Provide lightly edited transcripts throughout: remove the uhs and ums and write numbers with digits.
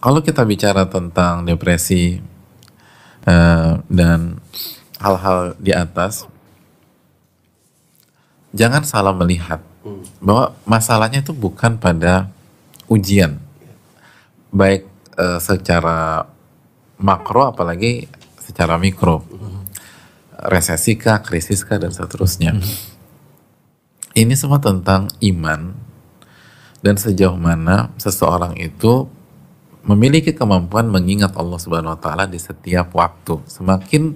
kalau kita bicara tentang depresi dan hal-hal di atas, jangan salah melihat bahwa masalahnya itu bukan pada ujian, baik secara makro apalagi secara mikro, resesi kah, krisis kah, dan seterusnya. Ini semua tentang iman dan sejauh mana seseorang itu memiliki kemampuan mengingat Allah Subhanahu wa Ta'ala di setiap waktu. Semakin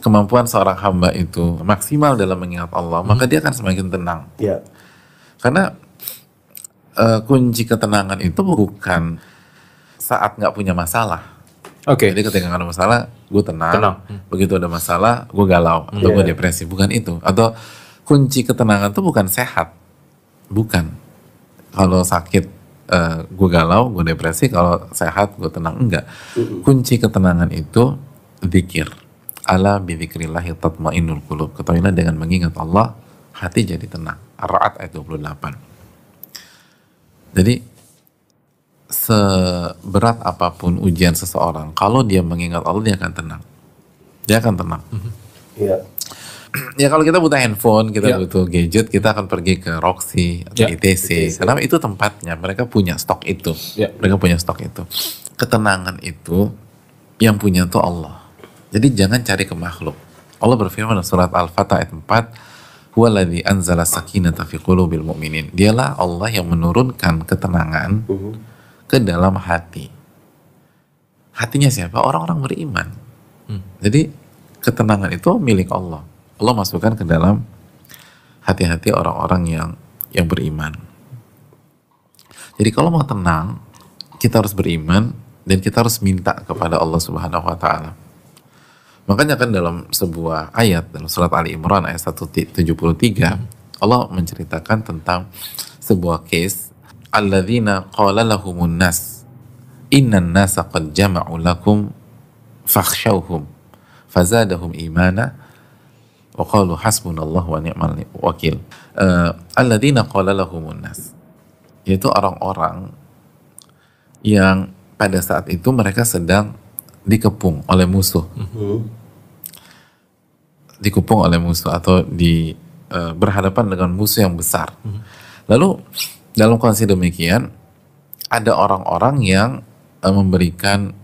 kemampuan seorang hamba itu maksimal dalam mengingat Allah, maka dia akan semakin tenang. Karena kunci ketenangan itu bukan saat nggak punya masalah. Jadi ketika nggak ada masalah, gue tenang. Begitu ada masalah, gue galau atau gue depresi. Bukan itu. Atau kunci ketenangan itu bukan sehat. Bukan. Kalau sakit, gue galau, gue depresi. Kalau sehat, gue tenang. Enggak. Kunci ketenangan itu zikir. Ala bidzikrillahi tatmainnul qulub. Ketahuilah dengan mengingat Allah, hati jadi tenang. Ar-Ra'd ayat 28. Jadi seberat apapun ujian seseorang, kalau dia mengingat Allah, dia akan tenang. Dia akan tenang. Ya kalau kita butuh handphone, kita butuh gadget, kita akan pergi ke Roxy atau ITC. Karena itu tempatnya, mereka punya stok itu. Mereka punya stok itu. Ketenangan itu yang punya itu Allah. Jadi jangan cari ke makhluk. Allah berfirman dalam surat Al-Fatah ayat 4, huwaladzi anzala sakinata fi qulubil mu'minin. Dialah Allah yang menurunkan ketenangan ke dalam hati. Hatinya siapa? Orang-orang beriman. Jadi ketenangan itu milik Allah. Allah masukkan ke dalam hati-hati orang-orang yang beriman. Jadi kalau mau tenang, kita harus beriman dan kita harus minta kepada Allah Subhanahu wa Ta'ala. Makanya kan dalam sebuah ayat dalam surat Ali Imran ayat 173, Allah menceritakan tentang sebuah case, alladzina qala lahumun nas innan nasa qad jama'u lakum fakhshawhum fazadahum imana wa qalu hasbunallahu wa ni'mal wakil. Alladzina qala lahumun nas, yaitu orang-orang yang pada saat itu mereka sedang dikepung oleh musuh. Dikepung oleh musuh atau berhadapan dengan musuh yang besar. Lalu dalam kondisi demikian ada orang-orang yang memberikan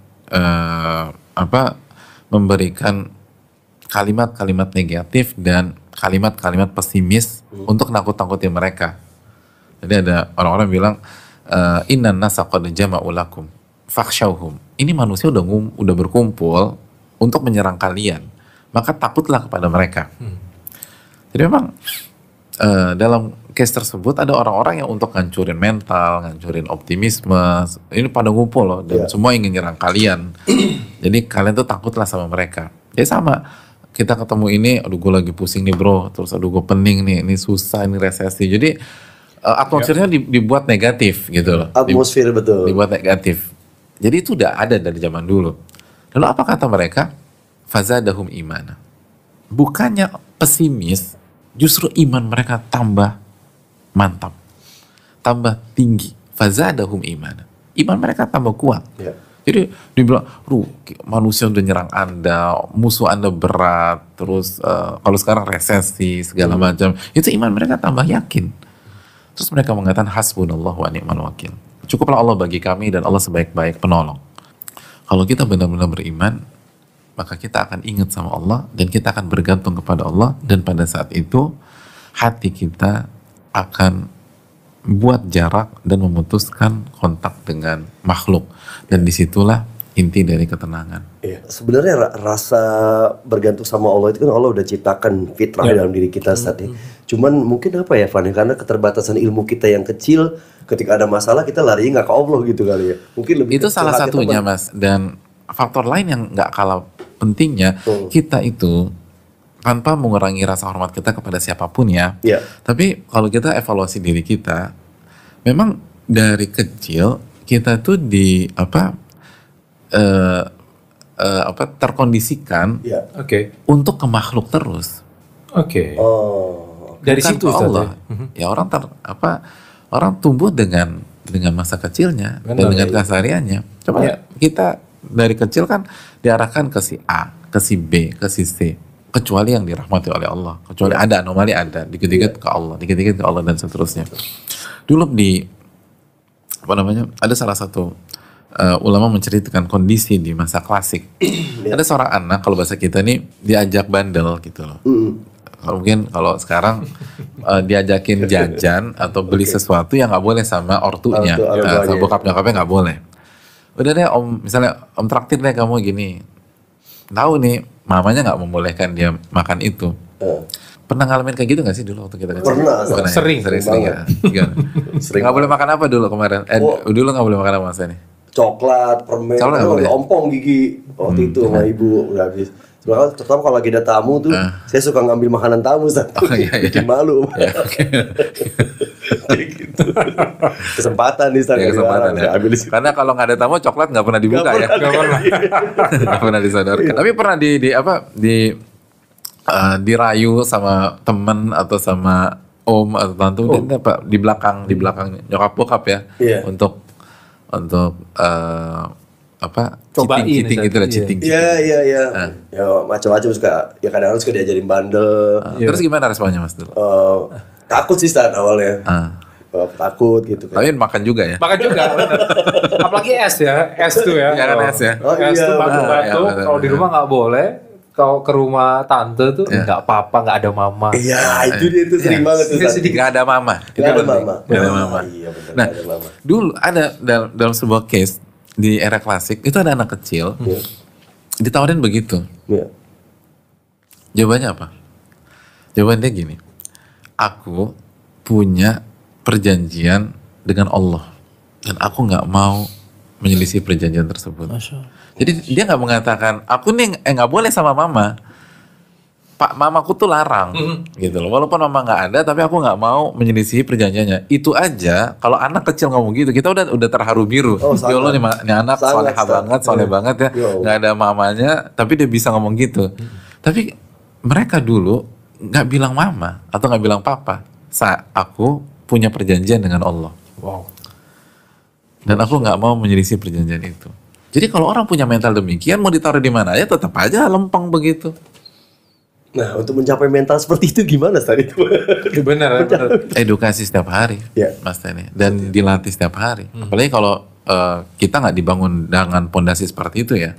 kalimat-kalimat negatif dan kalimat-kalimat pesimis untuk nakut-nakutin mereka. Jadi ada orang-orang bilang innan nasa qad jama'u lakum fakhshawhum. Ini manusia udah berkumpul untuk menyerang kalian, maka takutlah kepada mereka. Jadi memang dalam case tersebut ada orang-orang yang untuk ngancurin mental, ngancurin optimisme, ini pada ngumpul loh, dan semua ingin nyerang kalian. Jadi kalian tuh takutlah sama mereka. Ya sama, kita ketemu ini, aduh gue lagi pusing nih bro, terus aduh gue pening nih, ini susah, ini resesi. Jadi atmosfernya dibuat negatif gitu loh. Atmosfer betul. Dibuat negatif. Jadi itu udah ada dari zaman dulu. Lalu apa kata mereka? Fazadahum imana. Bukannya pesimis, justru iman mereka tambah mantap, tambah tinggi. Fazadahum imana. Iman mereka tambah kuat. Jadi dibilang, manusia udah nyerang Anda, musuh Anda berat, terus kalau sekarang resesi segala macam, itu iman mereka tambah yakin. Terus mereka mengatakan hasbunallahu wa ni'mal wakil. Cukuplah Allah bagi kami dan Allah sebaik-baik penolong. Kalau kita benar-benar beriman, maka kita akan ingat sama Allah dan kita akan bergantung kepada Allah, dan pada saat itu hati kita akan buat jarak dan memutuskan kontak dengan makhluk, dan disitulah inti dari ketenangan. Sebenarnya rasa bergantung sama Allah itu kan Allah udah ciptakan fitrah dalam diri kita saat ini. Cuman mungkin apa ya Van, karena keterbatasan ilmu kita yang kecil, ketika ada masalah kita lari nggak ke Allah gitu kali ya. Mungkin lebih itu salah satunya Mas, dan faktor lain yang nggak kalah pentingnya, kita itu tanpa mengurangi rasa hormat kita kepada siapapun ya. Tapi kalau kita evaluasi diri kita, memang dari kecil kita tuh terkondisikan untuk ke makhluk terus. Oh. Dari situ Allah. Ya orang tumbuh dengan dengan masa kecilnya dan dengan kesehariannya. Coba kita dari kecil kan diarahkan ke si A, ke si B, ke si C. Kecuali yang dirahmati oleh Allah. Kecuali ada anomali, ada. Dikit-dikit ke Allah, dikit-dikit ke Allah dan seterusnya. Dulu ada salah satu ulama menceritakan kondisi di masa klasik. Ada seorang anak, kalau bahasa kita nih, diajak bandel gitu loh. Mungkin kalau sekarang diajakin jajan atau beli sesuatu yang nggak boleh sama ortunya, sama bokap nyokapnya nggak boleh. Udah deh om, misalnya om traktir deh kamu gini, tahu nih mamanya nggak membolehkan dia makan itu. Pernah ngalamin kayak gitu nggak sih dulu waktu kita kecil? Pernah. Sering ya. Nggak boleh makan apa dulu kemarin? Dulu nggak boleh makan apa mas ini? Coklat, permen, ompong gigi waktu itu sama ibu nggak habis. Terutama kalau lagi ada tamu tuh, saya suka ngambil makanan tamu, Ustaz. Bikin malu. Kayak gitu. Kesempatan nih, Ustaz. Kesempatan ya. Karena kalau nggak ada tamu, coklat nggak pernah dibuka ya. Nggak pernah disadarkan. Tapi pernah dirayu sama temen atau sama om atau tante di belakang nyokap bokap ya, untuk cheating gitu lah, cheating. Iya. Ya macam-macam suka. Ya kadang-kadang suka diajarin bandel. Terus gimana responnya mas dulu? Takut sih saat awalnya. Takut gitu kan. Tapi makan juga ya? Makan juga, bener. Apalagi es ya, es tuh ya. Ya kan es ya? Es tuh batu-batu, kalau di rumah nggak boleh. Kalau ke rumah tante tuh nggak apa-apa, nggak ada mama. Iya, itu dia tuh sering banget tuh. Nggak ada mama. Nggak ada mama. Iya betul. Nah, dulu ada dalam sebuah case di era klasik itu ada anak kecil ditawarin begitu. Jawabannya apa? Jawabannya gini, aku punya perjanjian dengan Allah dan aku nggak mau menyelisih perjanjian tersebut. Jadi dia nggak mengatakan aku nih nggak boleh sama mama. Pak, mamaku tuh larang, gitu loh. Walaupun mama nggak ada, tapi aku nggak mau menyelisihi perjanjiannya. Itu aja, kalau anak kecil ngomong gitu, kita udah terharu biru. Ya Allah nih anak soleh banget ya, nggak ada mamanya, tapi dia bisa ngomong gitu. Tapi mereka dulu nggak bilang mama atau nggak bilang papa. Aku punya perjanjian dengan Allah. Wow. Dan aku nggak mau menyelisih perjanjian itu. Jadi kalau orang punya mental demikian, mau ditaruh di mana aja tetap aja lempeng begitu. Nah, untuk mencapai mental seperti itu gimana tadi itu? Benar. Edukasi setiap hari, Mas Teni, dan dilatih setiap hari. Apalagi kalau kita nggak dibangun dengan pondasi seperti itu ya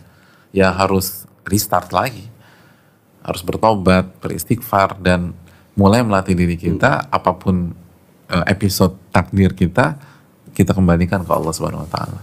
harus restart lagi, harus bertobat, beristighfar, dan mulai melatih diri kita. Apapun episode takdir kita kembalikan ke Allah Subhanahu Wa Taala.